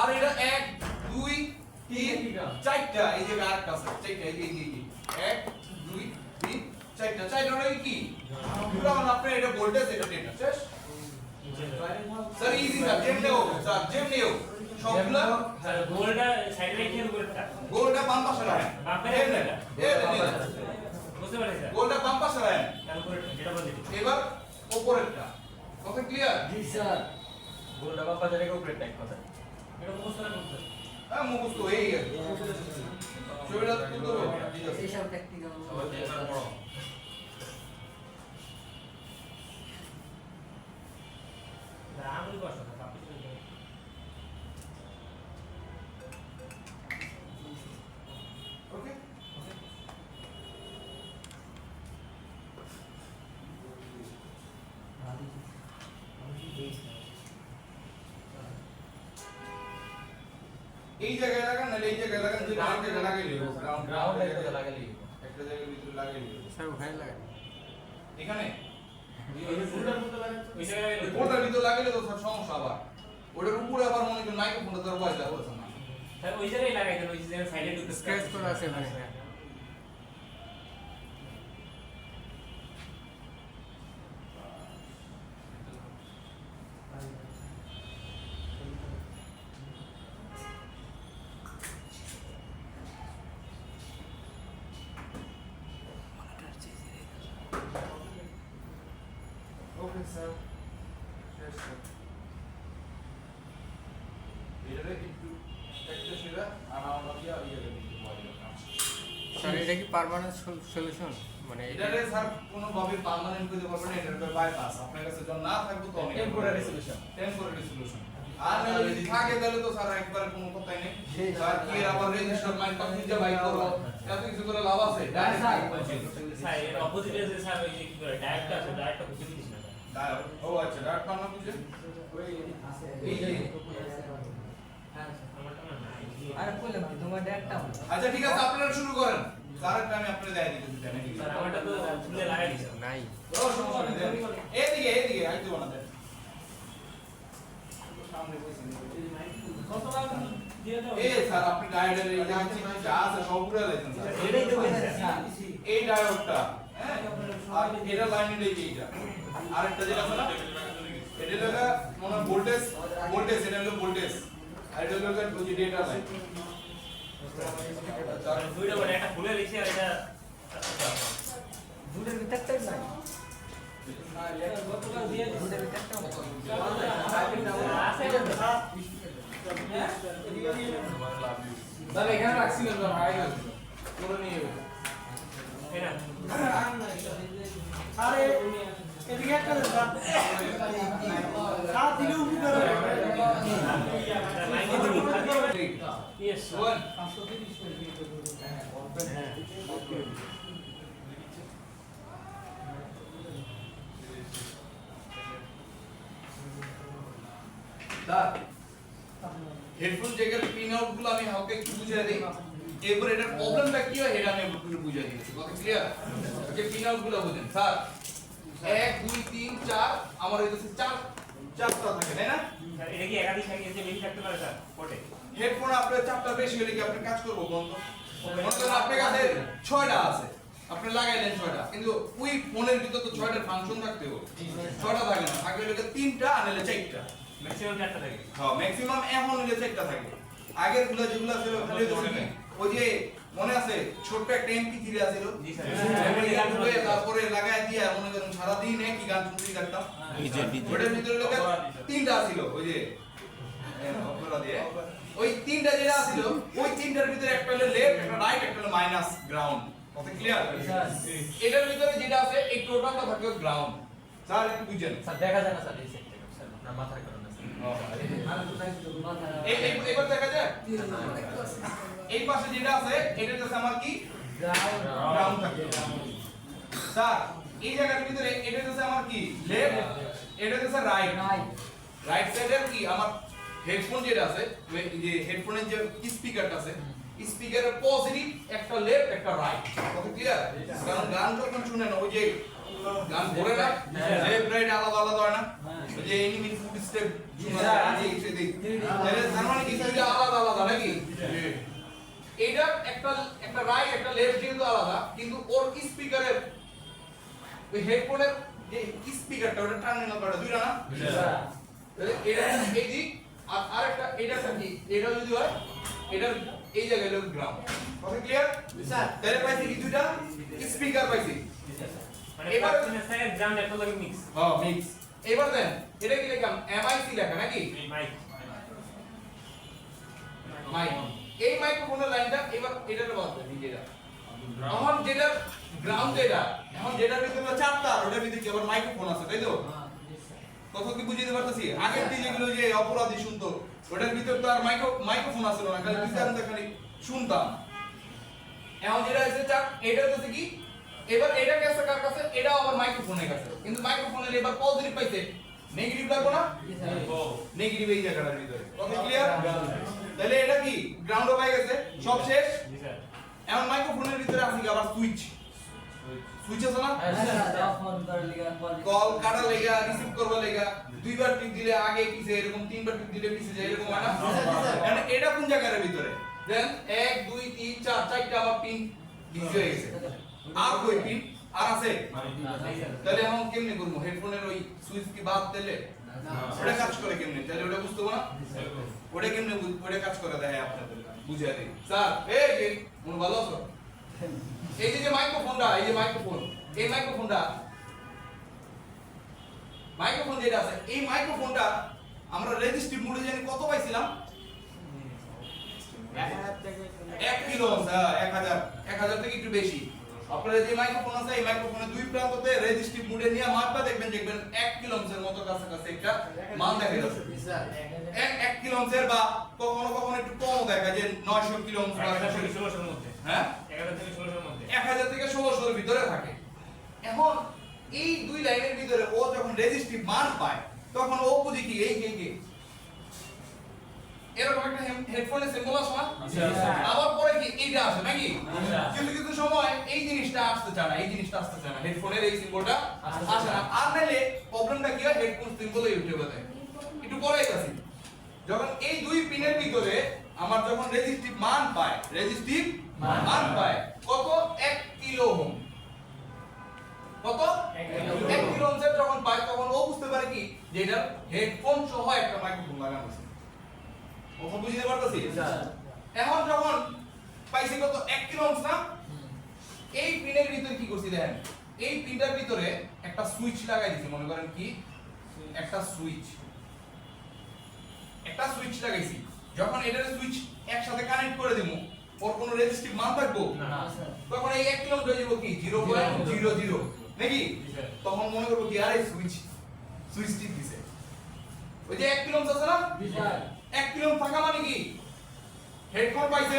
আর এটা 1 2 3 4টা এই যে আরেকটা আছে 4টা এই যে 1 2 3 4টা চারটা কি পুরো আপনার এটা ভোল্টেজ এটা ডেটা শেষ স্যার ইজি স্যার যেমনি হোক সবগুলা স্যার গোলটা সাইডে রেখে গোলটা বাম পাশে রাখেন বুঝতে পারছেন স্যার গোলটা বাম পাশে রাখেন তারপর যেটা বলছি এবার উপরেরটা কথা ক্লিয়ার জি স্যার গোলটা বাবা জায়গায় উপরে টাইপ কথা এটা মুখস্থ করে বলতে হ্যাঁ মুখস্থ হয়ে গেছে ছবিটা তুলতে হবে ঠিক আছে এইসব প্র্যাকটিক্যাল আমি কষ্ট আপনি ওকে এই জায়গায় লাগান না এই জায়গায় লাগান যে গ্রাউন্ড জায়গায় লাগিয়ে দিও গ্রাউন্ড একটা লাগালি একটা জায়গার ভিতরে লাগিয়ে দিও স্যার ওখানে লাগাই এখানে ওই জায়গায় ওটার ভিতরে লাগালে তো স্যার সমস্যা আবার ওটার উপরে আবার মনে করেন মাইক্রোফোনটা তার ভয়েস আসছে না স্যার ওই জায়গায় লাগাই দেন ওই জায়গায় সাইডে ঢুকতে স্ক্র্যাচ করা আছে ওখানে ওকে স্যার শেষ স্যার এটারে একটু একটা সেরা আর আমরা দিয়া ইয়ে দিতে পারি স্যার এটা কি পার্মানেন্ট সলিউশন মানে এটারে স্যার কোনো ভাবে পার্মানেন্ট করতে পারবেন না এটার বাইপাস আপনার কাছে যখন না থাকবে তো টেম্পোরারি সলিউশন আর না যদি থাকে তাহলে তো স্যার একবার কোনো কথাই নেই স্যার কি এর আবার রেজিস্টার মাইন্ড পাস নিজে বাইক করো এত কিছু করে লাভ আছে স্যার এর অপোজিটে যে স্যার ওই যে কি করে ডাইরেক্ট আছে ডাইরেক্টটা বুঝতে দিস না ও আচ্ছা ডাইরেক্ট পার্মানেন্ট বুঝে ওই এই যে আমারটা না নাই আরে কইলাম কি তোমার ডেটটা আচ্ছা ঠিক আছে আপনারা শুরু করেন স্যারটা আমি আপনাদের দেখাই দিতে চাই নাকি স্যার আমারটা তো খুলে লাগাই দিছে নাই ও সমস্যা নেই দেন। এদিকে আইতো বানাতে সামনে বসে কত টাকা দিয়ে দাও এই স্যার আপনি ডায়োডের এই যে আছে যা আছে সব পুরো লাইছেন স্যার এটাই তো বলছি স্যার এই ডায়োডটা হ্যাঁ আর এটা লাইনের এই যে এইটা আরেকটা যেটা আছে না এটা লাগা মনে ভোল্টেজ এটা হলো ভোল্টেজ আর এটা হলো ওই যে ডেটা লাইন দুইটা বড় একটা খুলে রেখে আর এটা দুটোর ভিতরটাই নাই গতকাল দিয়ে দুটোর ভিতরটাও আছে দাদা এখানে রাখছিলেন তো হারাই গেল পুরো নিয়ে এরা আরে এদিকে একটা দাও সাত দিলে উপরে ইয়েস ওয়ান হেডফোন জ্যাকের পিন আউট গুলো আমি হালকা একটু বুঝিয়ে দিই এরপর এটার প্রবলেমটা কি হয় এটা আমি একটু বুঝিয়ে দিচ্ছি কথা ক্লিয়ার যে পিন আউট গুলো বুঝেন স্যার 1 2 3 4 আমার এটাতে চারটা থাকে তাই না স্যার এটা কি একাধিক সাইকেল যে বেশি থাকতে পারে স্যার কোটে হেডফোন আপনার চারটা বেশি হলে কি আপনি কাজ করবো কোন মনে করেন আপনার কাছে 6টা আছে আপনি লাগাইলেন 6টা কিন্তু ওই ফোনের ভিতর তো 6টা ফাংশন থাকতে হবে 6টা থাকে না থাকলে হলে 3টা আর নাহলে 4টা ম্যাক্সিমাম 4টা থাকে হ্যাঁ ম্যাক্সিমাম এখন হলে 4টা থাকে আগের গুলো যেগুলো ছিল খালি তো কি ওই যে মনে আছে ছোট্ট একটা MP3 আছিল জি স্যার তারপরে লাগায় দিয়া মনে করেন সারা দিন একই গান শুনতে থাকতাম ওটার ভিতরে লোকে 3টা ছিল ওই যে অপরা দিয়ে ওই 3টা যেটা ছিল ওই 3টার ভিতরে একটা হলো লেফট একটা রাইট একটা হলো মাইনাস গ্রাউন্ড কথা ক্লিয়ার এটার ভিতরে যেটা আছে এই টোটালটা থাকে গ্রাউন্ড স্যার একটু বুঝেন স্যার দেখা যায় না স্যার এই সাইড থেকে স্যার আপনার মাথার কারণে এবার দেখা যায় এই পাশে যেটা আছে এটা হচ্ছে আমার কি গ্রাউন্ড থাকে স্যার এই জায়গার ভিতরে এটা হচ্ছে আমার কি লেফট এটা হচ্ছে রাইট রাইট সাইডের কি আমার হেডফোন যেটা আছে এই যে হেডফোনের যে স্পিকারটা আছে স্পিকারের পজিটিভ একটা লেফট একটা রাইট কথা ক্লিয়ার কারণ গান যখন শুনেন ওই যে গান পড়ে না লেফট রাইট আলাদা আলাদা হয় না ওই যে এনিমি ফুট স্টেপ তার মানে কি দুইটা আলাদা আলাদা নাকি এটা একটা একটা রাইট একটা লেফট যেহেতু আলাদা কিন্তু ওর স্পিকারের ওই হেডফোনের যে স্পিকারটা ওটা টার্মিনাল করা দুইটা না তাহলে এটা এই দিক আর আরেকটা এটা কি এটা যদি হয় এটা এই জায়গায় হলো গ্রাউন্ড কথা ক্লিয়ার স্যার তাহলে পাইছি কি দুইটা স্পিকার পাইছি মানে এবার স্যার গ্রাউন্ড একটা লাগে মিক্স হ্যাঁ মিক্স এবার দেন এটা কি লিখলাম এমআইসি লেখা নাকি মাইক মাইক এই মাইক্রোফোনের লাইনটা এবার এটার বলতে ডিজেটা এখন যেটা গ্রাউন্ড এখন যেটার ভিতরে চারটা ওটার ভিতরে কি আবার মাইক্রোফোন আছে তাই তো কথা কি বুঝিয়ে পারতেছি আগের দিন যেগুলো যে অপরাধী শুনতো ওটার ভিতর তো আর মাইক্রোফোন আসলো না খালি বিচারটা খালি শুনতাম এখন যেটা আছে চার এটা হচ্ছে কি এবার এটা কাছে কার কাছে এটা আবার মাইক্রোফোনের কাছে কিন্তু মাইক্রোফোনের এবার পজিটিভ পাইছে নেগেটিভ লাগবে না নেগেটিভ এই জায়গাটার ভিতরে কথা ক্লিয়ার তাহলে এটা কি গ্রাউন্ড হয়ে গেছে সব শেষ জি স্যার এখন মাইক্রোফোনের ভিতরে আছে কি আবার সুইচ সুইচ আছে না কল কাটা লেগা রিসিভ করবা লেগা দুইবার টিপ দিলে আগে পিছে এরকম তিনবার টিপ দিলে পিছে যায় এরকম হয় না মানে এটা কোন জায়গার ভিতরে দেন 1 2 3 4 চারটা আমার পিন ডিসপ্লে হয়ে গেছে আর কই পিন আর আছে তাহলে এখন কেমনে করব হেডফোনের ওই সুইচ কি বাদ দিলে ওটা কাজ করে কেমনে তাহলে ওটা বুঝতে না ওটা কেমনে ওটা কাজ করে দেয় আপনাদের বুঝিয়ে দেই স্যার এই যে মন ভালো আছো এই যে মাইক্রোফোনটা এই যে মাইক্রোফোন এই মাইক্রোফোন যেটা আছে এই মাইক্রোফোনটা আমরা রেজিস্ট্রিভ মোডে জানি কত পাইছিলাম 1 কিলো 1000 থেকে একটু বেশি আপনারা যে মাইক্রোফোন আছে এই মাইক্রোফোনের দুই প্রান্ততে রেজিস্ট্রিভ মোডে নিয়ে মাপটা দেখবেন 1 কিলো ওহমের মতো কাছাকাছি একটা মান দেখা যাচ্ছে 1 কিলো ওহমের বা কখনো কখনো একটু কম দেখা যায় 900 কিলো ওহম বা 1600 এর মধ্যে হ্যাঁ 1000 থেকে 1600 এর মধ্যে 1000 থেকে 1600 এর ভিতরে থাকে এখন এই দুই লাইনের ভিতরে ও যখন রেজিস্ট্রিভ মান পায় তখন ও বুঝি কি এই কে এরকম একটা হেডফোনের সিম্বল আছে না আবার পরে কি এইটা আসে নাকি কিছু কিছু সময় এই জিনিসটা আসতে চায় না হেডফোনের এই সিম্বলটা আসে না আর নাইলে প্রবলেমটা কি হয় হেডফোন সিম্বল ইউটিউবে দেয় একটু পরে আসি যখন এই দুই পিনের ভিতরে আমার যখন রেজিস্ট্রিভ মান পায় কত 1 কিলো ওহম কত 1 কিলো ওহম যখন পায় তখন ও বুঝতে পারে কি যে এটা হেডফোন সহ একটা মাইক্রোফোন লাগানো আছে কথা বুঝতে পারতেছি এখন যখন পাইছে কত 1 কিলো ওহম না এই পিনের ভিতরে কি করছি দেখেন এই পিনটার ভিতরে একটা সুইচ লাগাই দিছি মনে করেন কি একটা সুইচ লাগাইছি যখন এটার সুইচ একসাথে কানেক্ট করে দিমু ওর কোনো রেজিস্ট্রিভ মান থাকবো না তখন এই 1 কিলো ওহম হয়ে যাবে কি 0.00 নাকি তখন মনে করব কি আরে সুইচ টিপ দিছে ওই যে 1 কিলো ওহম আছে না 1 কিলো ওহম থাকা মানে কি হেডফোন পাইছে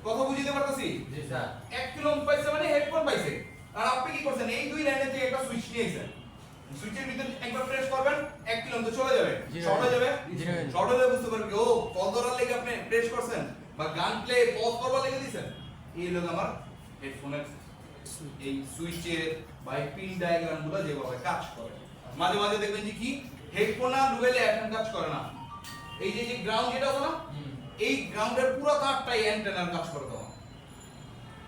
কথা বুঝিতে পারতাছি জি স্যার 1 কিলো ওহম পাইছে মানে হেডফোন পাইছে আর আপনি কি করছেন এই দুই লাইনে থেকে একটা সুইচ নিয়েছেন সুইচের ভিতরে একবার প্রেস করবেন 1 কিলো ওহম তো চলে যাবে শর্ট হয়ে যাবে বুঝতে পারবেন ও কল ধরার লাগি আপনি প্রেস করছেন বা গান প্লে পজ করবার লাগি দিবেন এই হলো আমার হেডফোনের এই সুইচের বা পিন ডায়াগ্রামগুলো যেভাবে কাজ করে মাঝে মাঝে দেখবেন যে কি হেডফোন না ঢুকাইলে এখন কাজ করে না এই যে গ্রাউন্ড যেটা আছে না এই গ্রাউন্ডের পুরো তারটাই অ্যান্টেনার কাজ করে দেওয়া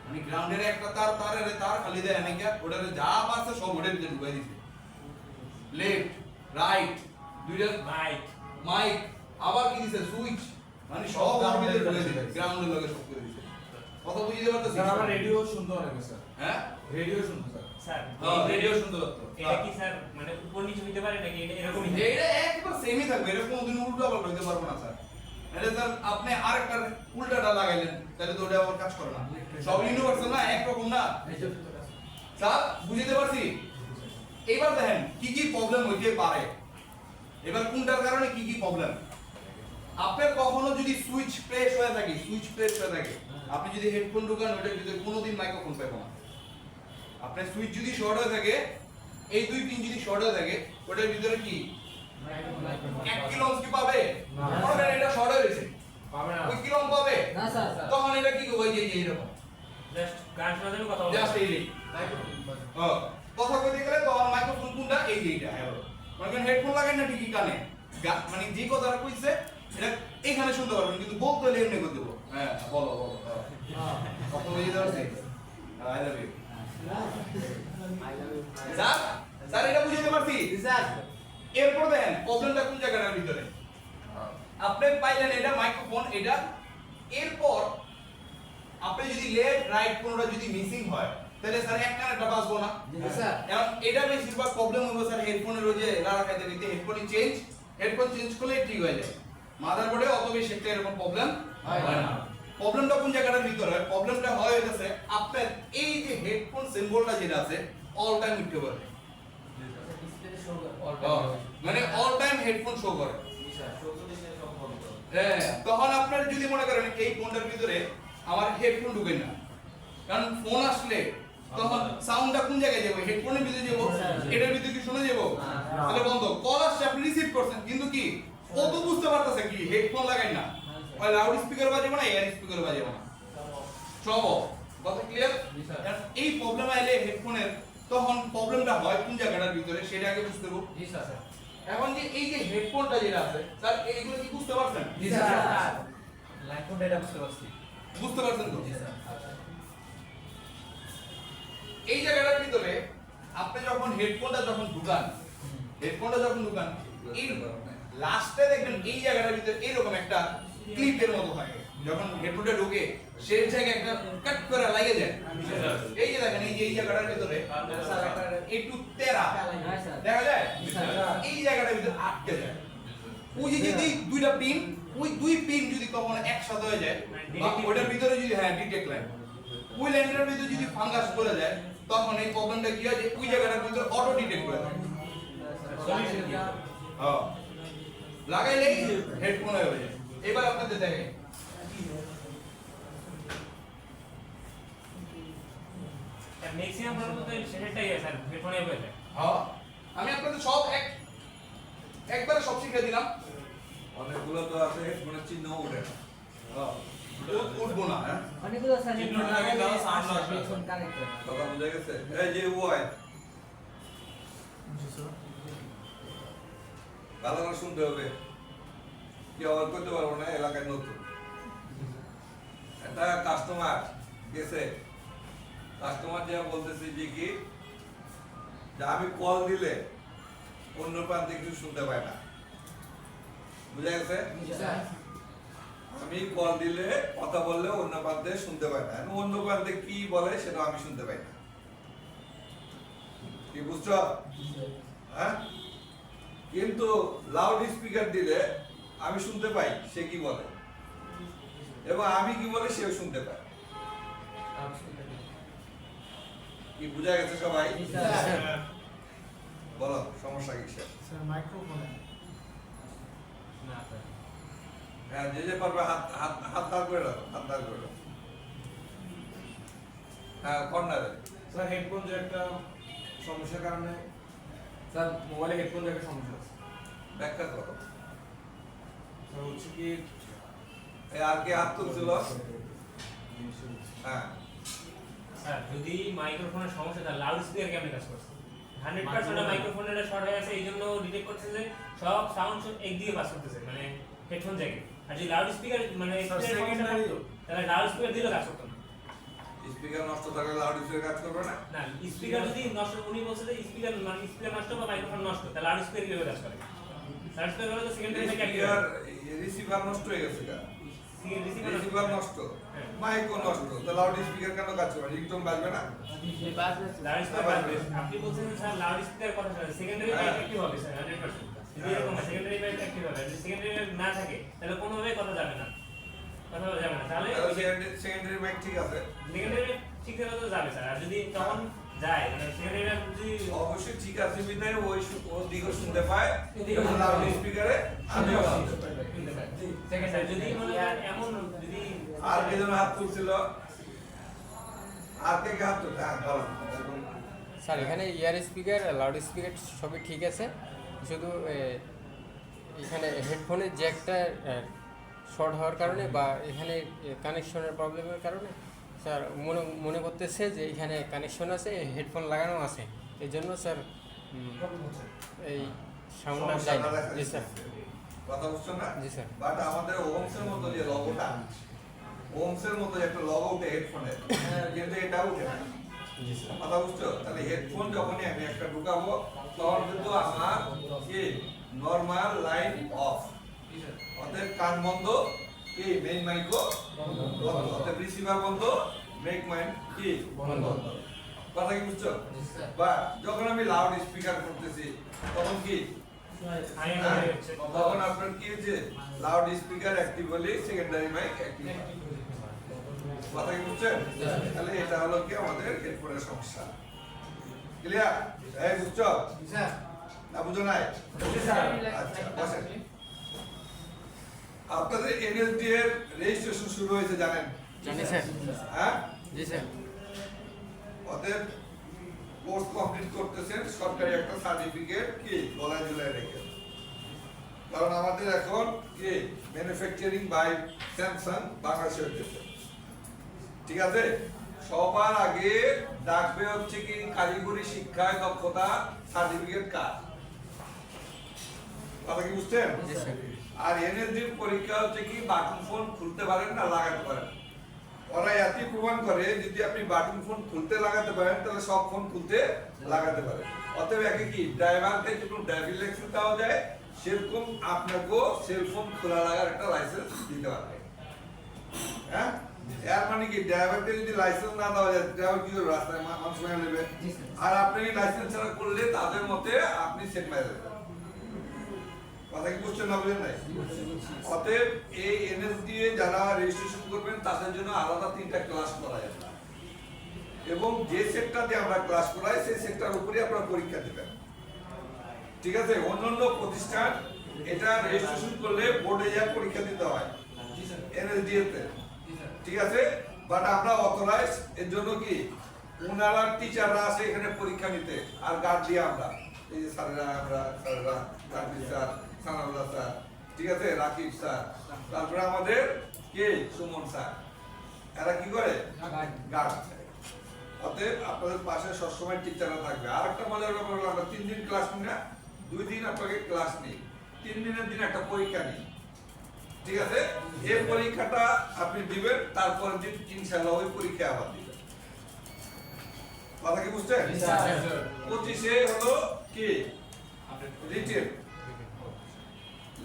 মানে গ্রাউন্ডের একটা তার খালি দেয় নাকি ওটার যা পাচ্ছে সব ওটার ভিতরে ঢুকাই দিছে লেফট রাইট দুইটা মাইক আবার কি দিছে সুইচ মানে সব ওর ভিতরে ঢুকাই দিছে গ্রাউন্ডের লগে সব করে দিছে কথা বুঝিতে পারতেছি স্যার আমার রেডিও শুনতে হবে স্যার হ্যাঁ রেডিও শুনতে স্যার স্যার রেডিও শুনতে পারতো এটা কি স্যার মানে উপর নিচে হইতে পারে নাকি এটা এরকমই এটা একবার সেমই থাকবে এরকম কোনদিন উল্টো পাল্টা হইতে পারবে না স্যার এটা স্যার আপনি আরেকটা উল্টাটা লাগাইলেন তাহলে তো ওটা আবার কাজ করে না সব ইউনিভার্সাল না এক রকম না স্যার বুঝতে পারছি এবার দেখেন কি কি প্রবলেম হইতে পারে এবার কোনটার কারণে কি কি প্রবলেম আপনার কখনো যদি সুইচ প্রেস হয়ে থাকে আপনি যদি হেডফোন ঢোকান ওটার ভিতরে কোনোদিন মাইক্রোফোন পাবেন না আপনার সুইচ যদি শর্ট হয়ে থাকে এই দুই পিন যদি শর্ট হয়ে থাকে ওটার ভিতরে কি 1 কিলো ওহম কি পাবে না এটা শর্ট হয়ে গেছে পাবে না ওই কিলো ওহম পাবে না স্যার তখন এটা কি হবে এই যে এরকম জাস্ট গান শোনার জন্য কথা বলবো জাস্ট এই কথা লাগাই না ঠিকই কানে মানে যে কথাটা কইছে এটা এখানে শুনতে পারবেন কিন্তু বলতে হলে এমনি করে দেবো হ্যাঁ বলো বলো কত বুঝে ধরছে I love you sir sir এটা বুঝাতে পারছি স্যার এরপর দেখেন প্রবলেমটা কোন জায়গাটার ভিতরে আপনি পাইলেন এটা মাইক্রোফোন এটা এরপর আপনি যদি লেফট রাইট কোনটা যদি মিসিং হয় তাহলে স্যার এক কানেরটা বাজবো না স্যার এখন এটা বেশিরভাগ প্রবলেম হবে স্যার হেডফোনের ওই যে লাড়া খাইতে নিতে হেডফোন চেঞ্জ করলে ঠিক হয়ে যায় মাদারবোর্ডে অত বেশি একটা এরকম প্রবলেম হয় না প্রবলেমটা কোন জায়গাটার ভিতরে হয় প্রবলেমটা হয় হইতাছে আপনার এই যে হেডফোন সিম্বলটা যেটা আছে অল টাইম উঠতে পারে মানে অল টাইম হেডফোন শো করে হ্যাঁ তখন আপনার যদি মনে করেন এই ফোনটার ভিতরে আমার হেডফোন ঢুকে না কারণ ফোন আসলে তখন সাউন্ডটা কোন জায়গায় যাবে হেডফোনের ভিতরে যাবো এটার ভিতরে কি শোনা যাবো তাহলে বন্ধ কল আসছে আপনি রিসিভ করছেন কিন্তু কি ও তো বুঝতে পারতেছে কি হেডফোন লাগাই না ওই লাউড স্পিকার বাজবে না এয়ার স্পিকার বাজবে না সব কথা ক্লিয়ার এই প্রবলেম আইলে হেডফোনের তখন প্রবলেমটা হয় কোন জায়গাটার ভিতরে সেটা আগে বুঝতে হবে জি স্যার এখন যে এই যে হেডফোনটা যেটা আছে স্যার এইগুলো কি বুঝতে পারছেন জি স্যার লাইফটা এটা বুঝতে পারছি বুঝতে পারছেন তো জি স্যার এই জায়গাটার ভিতরে আপনি যখন হেডফোনটা যখন ঢুকান এই লাস্টে দেখবেন এই জায়গাটার ভিতরে এরকম একটা ক্লিপের মতো হয় যখন হেডফোনটা ঢুকে সেই জায়গায় একটা কাট করে লাগে যায় এই যে দেখেন এই যে এই জায়গাটার ভিতরে একটু তেরা দেখা যায় এই জায়গাটার ভিতরে আটকে যায় ওই যে যদি দুইটা পিন ওই দুই পিন যদি কখনো একসাথে হয়ে যায় বা ওটার ভিতরে যদি হ্যাঁ ডিটেক্ট লাইন ওই লাইনটার ভিতরে যদি ফাঙ্গাস পড়ে যায় তখন এই প্রবলেমটা কি হয় যে ওই জায়গাটার ভিতরে অটো ডিটেক্ট করে দেয় হ্যাঁ লাগাইলেই হেডফোন হয়ে যায় এবার আপনাদের দেখেন ম্যাক্সিমাম প্রবলেম তো সেটাই আছে স্যার হেডফোনে হয়ে যায় হ্যাঁ আমি আপনাদের সব একবারে সব শিখিয়ে দিলাম অনেকগুলো তো আছে হেডফোনের চিহ্ন উঠে না। হ্যাঁ উঠবো না হ্যাঁ অনেকগুলো স্যার চিহ্নটা আগে দাও, সামনে আসবে। হেডফোন কানেক্টর কথা বুঝে গেছে এই যে ওয়াই ভালো করে শুনতে হবে কি আবার করতে পারবো না এলাকায় নতুন একটা কাস্টমার গেছে কাস্টমার যা বলতেছে যে কি যে আমি কল দিলে অন্য প্রান্তে কিছু শুনতে পাই না বুঝা গেছে জি স্যার আমি কল দিলে কথা বললে অন্য প্রান্তে শুনতে পাই না এখন অন্য প্রান্তে কি বলে সেটা আমি শুনতে পাই না কি বুঝছো হ্যাঁ কিন্তু লাউড স্পিকার দিলে আমি শুনতে পাই সে কি বলে এবং আমি কি বলে সেও শুনতে পায় কি বুঝা গেছে সবাই জি স্যার বলো সমস্যা কি স্যার স্যার মাইক্রোফোন না স্যার হ্যাঁ যে যে পারবে হাত হাত হাত দাঁড় করে দাও হাত দাঁড় করে দাও হ্যাঁ কর্নারে স্যার হেডফোন যে একটা সমস্যার কারণে স্যার মোবাইলে হেডফোন যে একটা সমস্যা আছে ব্যাখ্যা করো স্যার হচ্ছে কি এই আর কে হাত তুলছিল হ্যাঁ স্যার যদি মাইক্রোফোনের সমস্যা তাহলে লাউড স্পিকার কেমনে কাজ করছে 100% মাইক্রোফোনের শর্ট হয়ে গেছে এইজন্য ডিটেক্ট করছে যে সব সাউন্ড একদিকে পাস করতেছে মানে হেডফোন জায়গায় আর যদি লাউড স্পিকার মানে স্পিকারের সমস্যা থাকতো তাহলে লাউড স্পিকার দিলে কাজ করতো না স্পিকার নষ্ট থাকলে লাউড স্পিকার কাজ করবে না না স্পিকার যদি নষ্ট উনি বলছে যে স্পিকার মানে স্পিকার নষ্ট বা মাইক্রোফোন নষ্ট তাহলে লাউড স্পিকার কিভাবে কাজ করে লাউড স্পিকার হলে তো secondary mic active speaker receiver নষ্ট হয়ে গেছে গা রিসিভার নষ্ট মাইকও নষ্ট তো লাউড স্পিকার কেন কাজ করবে রিংটোন বাজবে না লাউড স্পিকার বাজবে আপনি বলছেন স্যার লাউড স্পিকার কথা শুনে সেকেন্ডারি মাইক অ্যাক্টিভ হবে স্যার 100% যদি এরকম সেকেন্ডারি মাইক অ্যাক্টিভ হবে যদি সেকেন্ডারি মাইক না থাকে তাহলে কোনোভাবে কথা যাবে না কথা বলা যাবে না তাহলে সেকেন্ডারি মাইক ঠিক আছে সেকেন্ডারি মাইক ঠিক থাকলে তো যাবে স্যার আর যদি তখন যায় মানে সেকেন্ডারি মাইক যদি অবশ্যই ঠিক আছে বিধায় ওই ওর দিকে শুনতে পায় এদিকে লাউড স্পিকারে আমিও শুনতে পাই স্যার যদি মনে করেন এমন যদি আর কে যেন হাত তুলছিল আর কে হাত তুলছে হ্যাঁ বলো স্যার এখানে ইয়ার স্পিকার লাউড স্পিকার সবই ঠিক আছে শুধু এখানে হেডফোনের জ্যাকটা শর্ট হওয়ার কারণে বা এখানে কানেকশনের প্রবলেমের কারণে স্যার মনে করতেছে যে এখানে কানেকশন আছে হেডফোন লাগানো আছে এই জন্য স্যার এই সাউন্ডটা যায় না। জি স্যার। কথা বুঝছো না? জি স্যার। বাট আমাদের ওমসের মতো যে লগোটা, ওমসের মতো যে একটা লগো উঠে হেডফোনের, কিন্তু এটা উঠে না। জি স্যার। কথা বুঝছো? তাহলে হেডফোন যখনই আমি একটা ঢুকাবো তখন কিন্তু আমার কি নরমাল লাইন অফ, অতএব কান বন্ধ, কি মেইন মাইকও বন্ধ, অতএব রিসিভার বন্ধ, মেক মাইন্ড কি বন্ধ। কথা কি বুঝছো? বা যখন আমি লাউড স্পিকার করতেছি তখন কি হাই হ্যাঁ, হচ্ছে তখন আপনার কি হচ্ছে লাউড স্পিকার অ্যাক্টিভ হলে সেকেন্ডারি মাইক অ্যাক্টিভ। কথা কি বুঝছেন? তাহলে এটা হলো কি আমাদের হেডফোনের সমস্যা। ক্লিয়ার? এই বুঝছো? স্যার না বুঝো নাই? আচ্ছা বসেন। আপনাদের এনএসডি এর রেজিস্ট্রেশন শুরু হয়েছে জানেন? জানি স্যার। হ্যাঁ? জি স্যার। অতএব কোর্স কমপ্লিট করতেছেন, সরকারি একটা সার্টিফিকেট কি গলায় ঝুলায় রেখে, কারণ আমাদের এখন কি ম্যানুফ্যাকচারিং বাই স্যামসাং বাংলাদেশে হচ্ছে। ঠিক আছে? সবার আগে ডাকবে হচ্ছে কি কারিগরি শিক্ষায় দক্ষতা সার্টিফিকেট কার্ড। কথা কি বুঝছেন? জি স্যার। আর এনএসডি পরীক্ষা হচ্ছে কি বাটন ফোন খুলতে পারেন না লাগাতে পারেন। ওরা এতই প্রমাণ করে যদি আপনি বাটন ফোন খুলতে লাগাতে পারেন তাহলে সব ফোন খুলতে লাগাতে পারেন। অতএব একে কি ড্রাইভারকে যখন ড্রাইভিং লাইসেন্স দেওয়া যায় সেরকম আপনাকেও সেলফোন খোলা লাগার একটা লাইসেন্স দিতে পারবে। হ্যাঁ, এর মানে কি ড্রাইভারকে যদি লাইসেন্স না দেওয়া যায় ড্রাইভার কি করবে? রাস্তায় মানুষ মেরে নেবে। আর আপনি লাইসেন্স ছাড়া করলে তাদের মতে আপনি সেট মেরে দেবেন। কথা কি বুঝছেন না বুঝেন নাই? অতএব এই এনএসডিএ যারা রেজিস্ট্রেশন করবেন তাদের জন্য আলাদা 3টা ক্লাস করা যাবে এবং যে সেক্টরতে আমরা ক্লাস করাই সেই সেক্টর উপরে আপনারা পরীক্ষা দেবেন। ঠিক আছে? অন্যান্য প্রতিষ্ঠান এটা রেজিস্ট্রেশন করলে বোর্ডে যা পরীক্ষা দিতে হয় এনএসডিএ তে। ঠিক আছে? বাট আমরা অথরাইজ এর জন্য কি ওনারা টিচাররা আসে এখানে পরীক্ষা নিতে আর গার্ড দিয়ে আমরা এই যে স্যারেরা আমরা স্যারেরা কার্তিক স্যার, সানাউল্লাহ স্যার, ঠিক আছে, রাকিব স্যার, তারপরে আমাদের কে সুমন স্যার, এরা কি করে গার্ড। অতএব আপনাদের পাশে সবসময় টিচাররা থাকবে। আর একটা মজার ব্যাপার হলো আমরা 3 দিন ক্লাস নিই না, 2 দিন আপনাকে ক্লাস নিই, 3 দিনের দিন একটা পরীক্ষা নিই। ঠিক আছে? এই পরীক্ষাটা আপনি দিবেন, তারপর দিন ইনশাআল্লাহ ওই পরীক্ষা আবার দিবেন। কথা কি বুঝছেন? 25-এ হলো কি রিটেন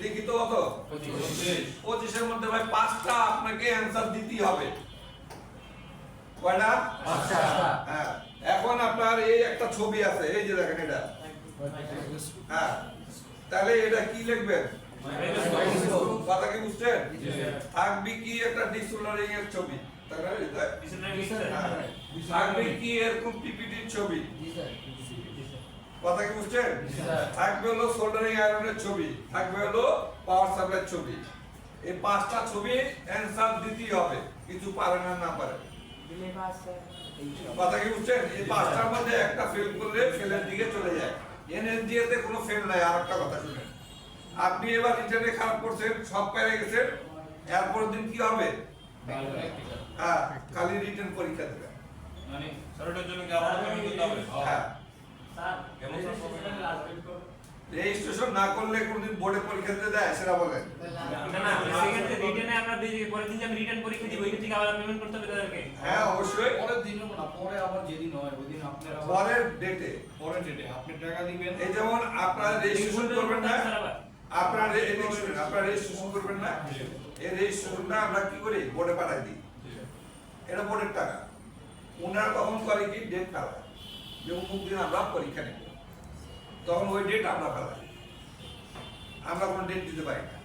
লিখিত কত 25-এর মধ্যে ভাই 5টা আপনাকে অ্যানসার দিতেই হবে। কয়টা? 5টা। হ্যাঁ, এখন আপনার এই একটা ছবি আছে, এই যে দেখেন এটা। হ্যাঁ, তাহলে এটা কি লিখবেন? কথা কি বুঝছেন? থাকবে কি একটা ডিসপ্লেরিং এর ছবি, তাই না? থাকবে কি এরকম পিপিটির ছবি, কথা কি বুঝছেন? থাকবে হলো সোল্ডারিং আয়রনের ছবি, থাকবে হলো পাওয়ার সাপ্লাইয়ের ছবি। এই 5টা ছবি অ্যানসার দিতেই হবে, কিছু পারেন আর না পারেন। কথা কি বুঝছেন? এই 5টার মধ্যে একটা ফেল করলে ফেলের দিকে চলে যায়। এনএসডিএ তে কোনো ফেল নাই। আর একটা কথা শুনেন, আপনি এবার রিটার্নে খারাপ করছেন, সব পেরে গেছেন, এরপরের দিন কি হবে? হ্যাঁ, খালি রিটার্ন পরীক্ষা দেবেন। মানে স্যারটার জন্য কি আবার পেমেন্ট করতে হবে? হ্যাঁ, স্যার কেমন স্যার? রেজিস্ট্রেশন না করলে কোনদিন বোর্ডে পরীক্ষা দিতে দেয় সেটা বলেন? না না সেকেন্ড রিটার্নে আমরা পরের দিন যে আমি রিটার্ন পরীক্ষা দিব ওইটা থেকে আবার পেমেন্ট করতে হবে তাদেরকে। হ্যাঁ, অবশ্যই। পরের দিন না, পরে আবার যেদিন হয় ওই দিন আপনারা পরের ডেটে পরের ডেটে আপনি টাকা দিবেন। এই যেমন আপনারা রেজিস্ট্রেশন করবেন না, আপনারা রেজিস্ট্রেশন করবেন না, এই রেজিস্ট্রেশনটা আমরা কি করি বোর্ডে পাঠাই দিই। এটা বোর্ডের টাকা। ওনারা তখন করে কি ডেট ফেলায় যে অমুক দিন আমরা পরীক্ষা নেব, তখন ওই ডেট আমরা ফেলাই। আমরা কোনো ডেট দিতে পারি না,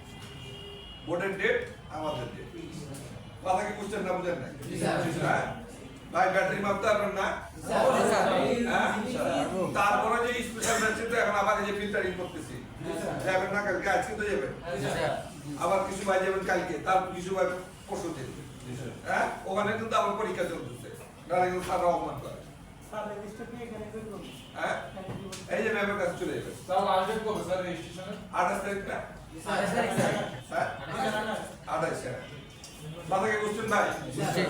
বোর্ডের ডেট আমাদের ডেট। কথা কি বুঝছেন না বুঝেন না? হ্যাঁ ভাই, ব্যাটারি মাপতে পারবেন না? হ্যাঁ, তারপরে যে স্পেশাল ব্যাটারি তো এখন আবার এই যে ফিল্টারিং করতেছি, যাবেন না কালকে? আজকে তো যাবেন, আবার কিছু ভাই যাবেন কালকে, তারপর কিছু ভাই পরশু যাবেন। হ্যাঁ, ওখানে কিন্তু আবার পরীক্ষা চলতেছে, নাহলে কিন্তু স্যাররা অপমান করে। হ্যাঁ, এই যে ম্যামের কাছে চলে যাবেন। স্যার লাস্ট ডেট কবে স্যার রেজিস্ট্রেশনের? 28 তারিখ না? হ্যাঁ, 28। কথা কি বুঝছেন ভাই?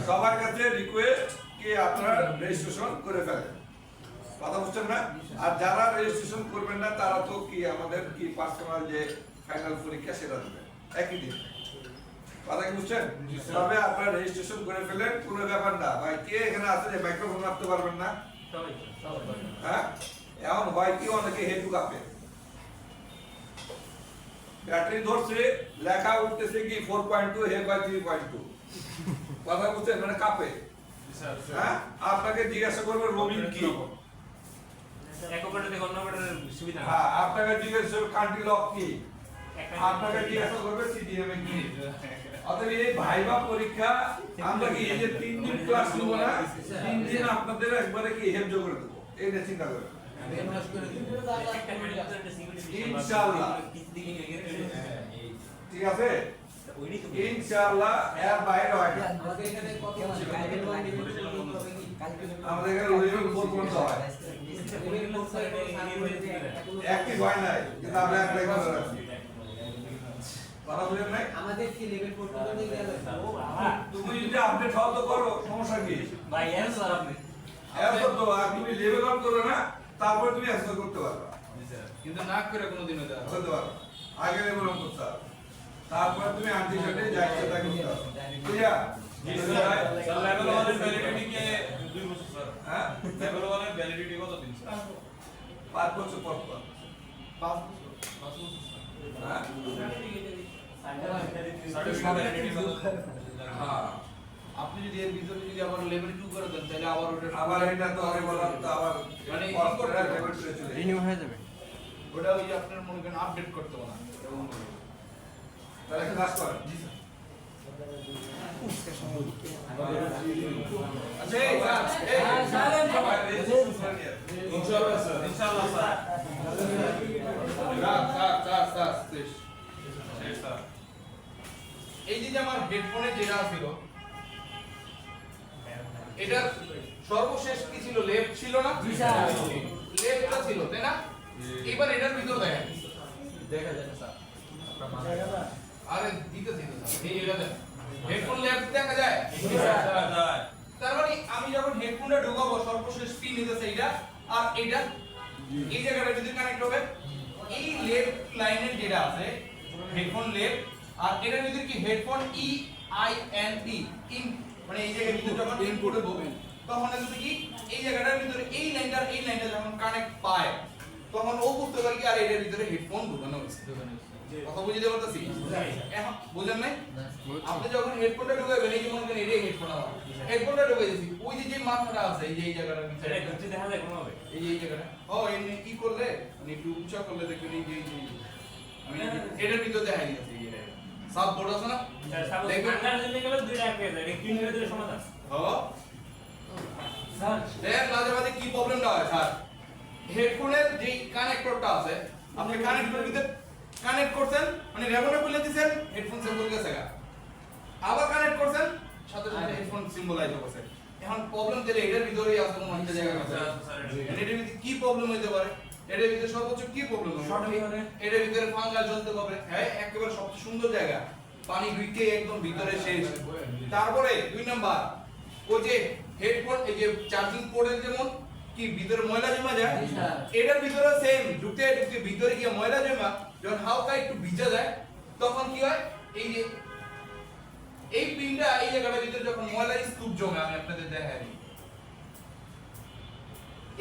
সবার কাছে রিকোয়েস্ট কি আপনারা রেজিস্ট্রেশন করে ফেলেন। কথা বুঝছেন না? আর যারা রেজিস্ট্রেশন করবেন না তারা তো কি আমাদের কি পার্সোনাল যে ফাইনাল পরীক্ষা সেটা দেবে একই দিন। কথা কি বুঝছেন? তবে আপনারা রেজিস্ট্রেশন করে ফেলেন, কোনো ব্যাপার না। ভাই কে এখানে আছে যে মাইক্রোফোন রাখতে পারবেন না? সবাই হ্যাঁ, এমন হয় কি অনেকে হেতু কাঁপে, ব্যাটারি ধরছে লেখা উঠতেছে কি 4.2 হে কয় 3.2। কথা বুঝছেন? মানে কাঁপে। হ্যাঁ, আপনাকে জিজ্ঞাসা করবে রবিন কি, এক অপারেটর থেকে অন্য অপারেটরের সুবিধা হ্যাঁ আপনাকে জিজ্ঞাসা করবে কান্ট্রি লক কি, আপনাকে জিজ্ঞাসা করবে সিডিএম কি। অতএব এই ভাইবা পরীক্ষা আমরা কি এই যে 3 দিন ক্লাস নিব না, 3 দিন আপনাদের একবারে কি হেল্প করে দেবো, এইটা চিন্তা করবেন। ইনশাআল্লাহ ঠিক আছে, ইনশাআল্লাহ এর বাইরে হয় না। আমাদের এখানে লেভেল 4 পর্যন্ত হয়, একই হয় নাই কিন্তু আমরা এক লেভেল রাখছি। কথা বুঝেন নাই? আমাদের কি লেভেল 4 পর্যন্ত নিয়ে গেল? ও বাবা তুমি যদি আপডেট হও তো করো, সমস্যা কি? ভাই স্যার আপনি এরপর তো আর তুমি লেভেল আপ করবে না, তারপর তুমি অ্যাক্সেস করতে পারবে, কিন্তু না করে কোনোদিনও দেওয়া হবে না। করতে পারবে। আগে লেভেল আপ করতে হবে, তারপর তুমি আন্টি সাথে যাই সেটা করতে হবে। বুঝা? স্যার লেভেল 1 এর ভ্যালিডিটি কে 2 বছর স্যার। হ্যাঁ, লেভেল 1 এর ভ্যালিডিটি কত দিন স্যার? 5 বছর পর পর। 5 হ্যাঁ, সার্টিফিকেট ভ্যালিডিটি কত? হ্যাঁ, আপনি যদি এর ভিতরে যদি আবার লেভেল 2 করে দেন তাহলে আবার ওটা আবার এটা তো আমি বললাম তো আবার মানে কষ্ট করে লেভেল 2 চলে যাবে। রিনিউ হয়ে যাবে। ওটা ওই যে আপনার মনে করেন আপডেট করতে হবে না। তাহলে ক্লাস করেন। আচ্ছা এই স্যার, এই সবাই রেজিস্ট্রেশন করে নিয়ে আসুন। ইনশাআল্লাহ স্যার। ইনশাআল্লাহ স্যার। স্যার শেষ। শেষ স্যার। এই যে আমার হেডফোনে যেটা ছিল এটার সর্বশেষ কি ছিল? লেফট ছিল না? লেফটটা ছিল তাই না? এবার এটার ভিতর দেখেন, দেখা যায় না স্যার। আরে দিতে দিতে এই এটা দেন, হেডফোন লেফট দেখা যায়। দেখা যায়। তার মানে আমি যখন হেডফোনটা ঢোকাবো সর্বশেষ পিন নিতেছে এইটা, আর এইটা এই জায়গাটা যদি কানেক্ট হবে, এই লেফট লাইনের যেটা আছে হেডফোন লেফট, আর এটার ভিতরে কি headphone E I N T in, মানে এই জায়গায় ভিতরে যখন ইনপুট দেবো তখন এগুলো কি এই জায়গাটার ভিতরে এই লাইনটা যখন কানেক্ট পায় তখন ও বুঝতে পারে কি আর এটার ভিতরে হেডফোন ঢোকানো হয়েছে। কথা বুঝতে পারতেছি? এখন বুঝেন নাই? আপনি যখন হেডফোনটা ঢুকাবেন এই যে মনে করেন এটাই হেডফোন, আমার হেডফোনটা ঢুকাই দিয়েছি, ওই যে মাথাটা আছে এই যে এই জায়গাটার ভিতরে, এটা ঘুরতে দেখা যায় কোনোভাবে এই যে এই জায়গাটা এমনি কি করলে মানে একটু উঁচা করলে দেখবেন এই যে আমি এটার ভিতরে দেখাই দিয়েছি এই যে সাব বোর্ড আছে না, সাপোজ দেখবেন? ঠান্ডার জন্য গেলে 2 টাকা পেয়ে যায়, এটা ক্লিনের জন্য সমাধান। স্যার দেখ মাঝে মাঝে কি প্রবলেমটা হয় স্যার, হেডফোনের যে কানেক্টরটা আছে আপনি কানেক্টরের ভিতরে কানেক্ট করছেন মানে রেমোটে খুলে দিয়েছেন হেডফোন সিম্বল গেছে গা, আবার কানেক্ট করছেন সাথে সাথে হেডফোন সিম্বলাইজ হচ্ছে। এখন প্রবলেম দিলে এটার ভিতরেই আছে কোন একটা জায়গা আছে, এটার ভিতরে কি প্রবলেম হইতে পারে? এটার ভিতরে সর্বোচ্চ কি প্রবলেম হবে? এটার ভিতরে ফাঙ্গাস জ্বলতে পারে। হ্যাঁ, একেবারে সবচেয়ে সুন্দর জায়গা, পানি ঢুকে একদম ভিতরে শেষ। তারপরে 2 নাম্বার ওই যে হেডফোন এই যে চার্জিং পোর্টের যেমন কি ভিতরে ময়লা জমা যায়, এটার ভিতরে সেম ঢুকতে ঢুকতে ভিতরে গিয়ে ময়লা জমা যখন হালকা একটু ভিজা যায় তখন কি হয়, এই যে এই পিনটা এই জায়গাটার ভিতরে যখন ময়লা স্তূপ জমে, আমি আপনাদের দেখাই দিই,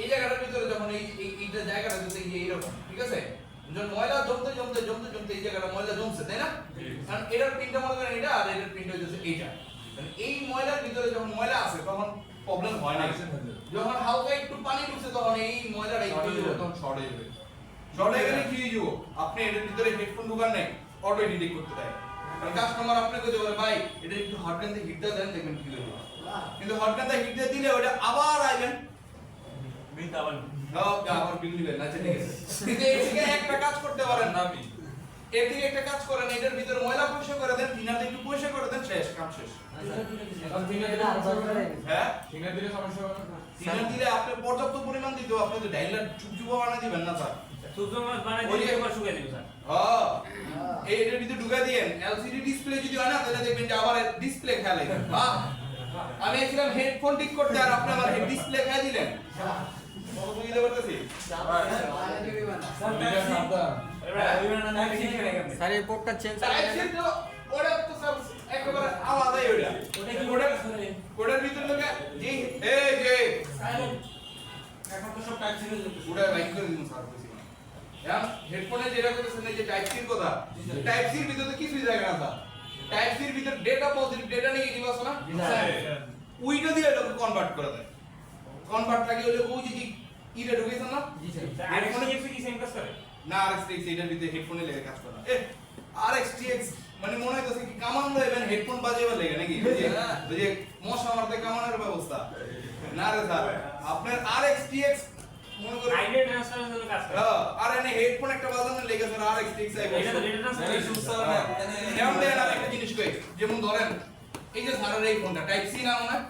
এই জায়গাটার ভিতরে যখন এইটা জায়গাটা যদি এইরকম ঠিক আছে, যখন ময়লা জমতে জমতে জমতে জমতে এই জায়গাটা ময়লা জমছে তাই না, কারণ এটার পিনটা মনে করেন এটা আর এটার পিনটা হচ্ছে এইটা, মানে এই ময়লার ভিতরে যখন ময়লা আছে তখন প্রবলেম হয় না, যখন হালকা একটু পানি ঢুকছে তখন এই ময়লাটা একটু তখন শর্ট হয়ে যাবে। শর্ট হয়ে গেলে কি হয়ে যাবো, আপনি এটার ভিতরে হেডফোন ঢোকান নাই অটো ডিটেক্ট করতে দেয়, কারণ কাস্টমার আপনাকে কইতে পারে ভাই এটা একটু হট গান দিয়ে হিটটা দেন দেখবেন কি হয়ে যাবে, কিন্তু হট গান দিয়ে হিট দিয়ে দিলে ওটা আবার আইবেন বিল আবার আবার বিল দিবেন না, ঠিক আছে। কিন্তু এর থেকে একটা কাজ করতে পারেন না, আপনি এর থেকে একটা কাজ করেন, এটার ভিতরে ময়লা পরিষ্কার করে দেন, ফিনাতে একটু পরিষ্কার করে দেন, শেষ কাম শেষ। হ্যাঁ, ফিঙ্গার দিলে সমস্যা হবে না? ফিনার দিলে আপনি পর্যাপ্ত পরিমাণ দিতে হবে, আপনি তো ডাইলার চুপচুপা বানিয়ে দিবেন না স্যার। সুজো মাছ বানাই ওই যে- দিয়ে একবার শুকিয়ে দিবেন স্যার। হ্যাঁ, এটার ভিতরে ঢুকাই দিয়েন, এলসিডি ডিসপ্লে যদি হয় না তাহলে দেখবেন যে আবার ডিসপ্লে খেলে। বাহ, আমি এসেছিলাম হেডফোন ঠিক করতে আর আপনি আমার হেড ডিসপ্লে খেয়ে দিলেন। কত বুঝতে পারতেছি স্যার এই পোর্টটা চেঞ্জ টাইপ সি তো ওটা তো সব একেবারে আলাদাই ওটা কোডের ভিতর লোকে জি এই যে এখন তো সব টাইপ ছিল ওটা বাইক করে দিন স্যার বলছি এখন হেডফোনে যেটা করতেছেন এই যে টাইপ সির কথা টাইপ সির ভিতরে কিছুই জায়গা না স্যার টাইপ সির ভিতর ডেটা পজিটিভ ডেটা নেগেটিভ আছে না ওইটা দিয়ে এটাকে কনভার্ট করে দেয় কনভার্ট লাগে হলে ওই যে ইটা ঢুকেছেন না আইফোনে কি সেম কাজ করে না RX এটার ভিতরে হেডফোনে লেগে কাজ করে না RX মানে মনে হইতাছে কি কামান লইবেন হেডফোন বাজাইবার লাগে নাকি ওই যে মশা মারতে কামানের ব্যবস্থা না রে স্যার আপনার RX মনে করেন আইডিয়া ট্রান্সফারের জন্য কাজ করে আর এনে হেডফোন একটা বাজানোর লেগে স্যার RX আইবো এটা তো ডেটা ট্রান্সফার যেমন দেন আর একটা জিনিস কই যেমন ধরেন এই যে স্যারের এই ফোনটা টাইপ সি না মনে হয়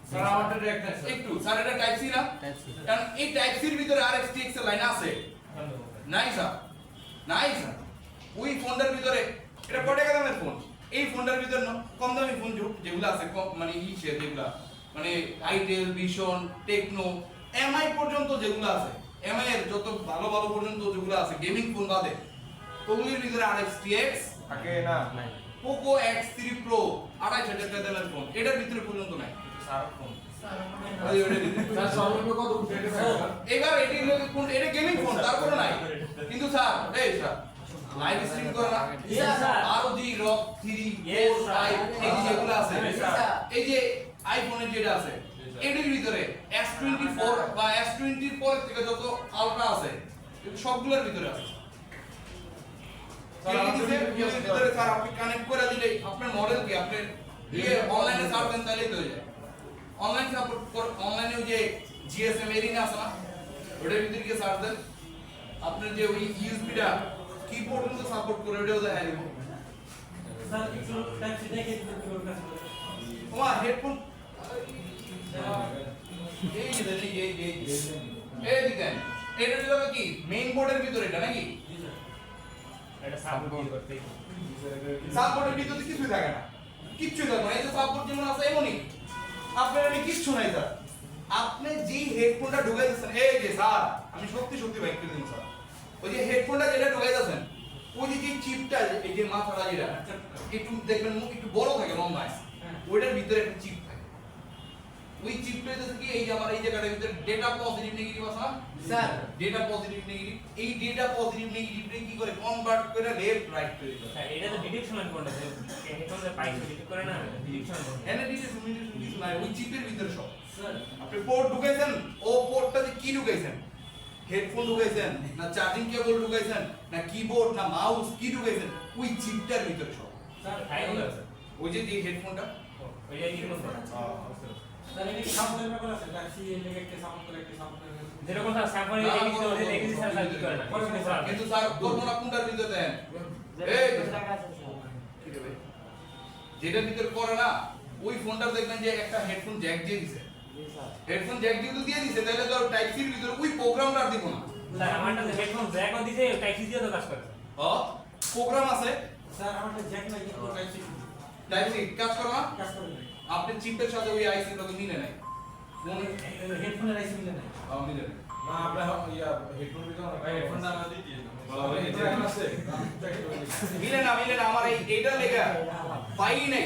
স্যার আমারটা একটা একটু স্যার এটা টাইপ সি না কারণ এই টাইপ সির ভিতরে RX এর লাইন আছে নাই স্যার নাই স্যার ওই ফোনটার ভিতরে এটা কত টাকা দামের ফোন এই ফোনটার ভিতরে কম দামি ফোন যেগুলো আছে মানে যেগুলা মানে আইটেল ভিশন টেকনো এমআই পর্যন্ত যেগুলো আছে এমআই এর যত ভালো ভালো পর্যন্ত যেগুলো আছে গেমিং ফোন বাদে ওগুলির ভিতরে RX থাকে না পোকো X3 Pro 2500 টাকা দামের ফোন এটার ভিতরে পর্যন্ত নাই স্যার ফোন ওই ওটার ভিতরে। স্যার সর্বনিম্ন কত উঠে এবার এটি লোকে কোন এটা গেমিং ফোন তারপরে নাই কিন্তু স্যার এই স্যার লাইভ স্ট্রিম করে না Yes, sir. ROG ROG 3 Yes, 4 sir. 5 এই যে যেগুলো আছে Yes, sir. এই যে আইফোনের যেটা আছে এটির ভিতরে S24 বা S20 এর পরের থেকে যত আলট্রা আছে এগুলো সবগুলোর ভিতরে আছে স্যার, এর ভিতরে স্যার আপনি কানেক্ট করে দিলে আপনার মডেল কি আপনি অনলাইনে সার্চ দেন তাহলেই তো হয়ে যায় অনলাইন সাপোর্ট অনলাইনে ওই যে জিএসএম এরিনা আছে না ওটার ভিতরে গিয়ে সার্চ দেন আপনার যে ওই ইউএসবিটা কি পর্যন্ত সাপোর্ট করে ওটাও দেখাই দেবো স্যার কিছু টাইপ সি দেখে দিতে পারবেন তোমার হেডফোন এই যে দেন, এই দিকেন এটা হলো কি মেইন বোর্ডের ভিতরে এটা নাকি এটা সাপোর্ট করতে সাপোর্টের ভিতরে কিছুই থাকে না কিচ্ছুই থাকে না এই যে সাপোর্ট যেমন আছে এমনই আপনার আমি কিচ্ছু নাই স্যার আপনি যে হেডফোনটা ঢুকাই দিচ্ছেন এই যে স্যার আমি সত্যি বাইক করে দিন স্যার ওই যে হেডফোনটা যেটা ঢুকাই দিচ্ছেন ওই যে চিপটা এই যে মাথাটা যেটা একটু দেখবেন মুখ একটু বড় থাকে লম্বা ওইটার ভিতরে একটা চিপ থাকে ওই চিপটা হচ্ছে কি এই যে আমার এই জায়গাটার ভিতরে ডেটা পজিটিভ নেগেটিভ আছে না স্যার ডেটা পজিটিভ নেগেটিভ এই ডেটা পজিটিভ নেগেটিভটা কি করে কনভার্ট করে লেফট রাইট করে দিতে স্যার এটা তো ডিটেকশন কোনটা হেডফোনে পাইছে ডিটেক্ট করে না ডিটেকশন এনে ডিটেকশন কিছু নাই ওই চিপের ভিতরে সব স্যার আপনি পোর্ট ঢুকাইছেন ও পোর্টটাতে কি ঢুকাইছেন হেডফোন ঢুকাইছেন না চার্জিং কেবল ঢুকাইছেন না কিবোর্ড না মাউস কি ঢুকাইছেন ওই চিপটার ভিতরে সব স্যার ফাইল আছে ওই যে হেডফোনটা ওই যে কি বলছো স্যার এটা কি সাপোর্টের ব্যাপার আছে টাইপ সি এর লেগে একটা সাপোর্ট করে একটা সাপোর্ট করে যেরকম স্যার স্যাম্পল দেখেছি স্যার কি করে না কিন্তু স্যার করবো না কোনটার ভিতরে দেন এই কি রে ভাই? যেটার ভিতরে করে না ওই ফোনটা দেখবেন যে একটা হেডফোন জ্যাক দিয়ে দিছে হেডফোন জ্যাক দিয়ে দিছে তাহলে তো টাইপ সির ভিতরে ওই প্রোগ্রামটা আর দিব না স্যার আমারটা হেডফোন জ্যাকও দিছে টাইপ সি দিয়ে তো কাজ করে প্রোগ্রাম আছে স্যার আমারটা জ্যাক নাই কিন্তু টাইপ সি টাইপ সি কাজ করে না কাজ করে না আপনি চিপের সাথে ওই আইসির লোকে মিলে নাই মনে হেডফোনের আইসি মিলে নাই মিলে নাই না আপনার ইয়া হেডফোন ভিতরে হেডফোন না আমাদের দিয়ে বলা হয় আছে মিলে না আমার এইটা লেখা পাই নাই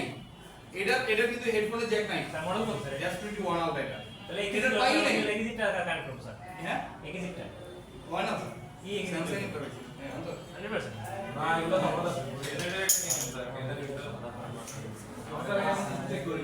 এটার কিন্তু হেডফোনের জ্যাক নাই স্যার মডেল বলছে জাস্ট 21 আউট এটা তাহলে এই এটা পাই নাই এক্সিটটা কানেক্ট করব স্যার হ্যাঁ এক্সিটটা হয় না স্যার কি exit? স্যামসাং এর করেছে হ্যাঁ অন্তর 100% না এগুলো তো আমাদের এটা একটা কি স্যার এটা একটা আমাদের চেক করি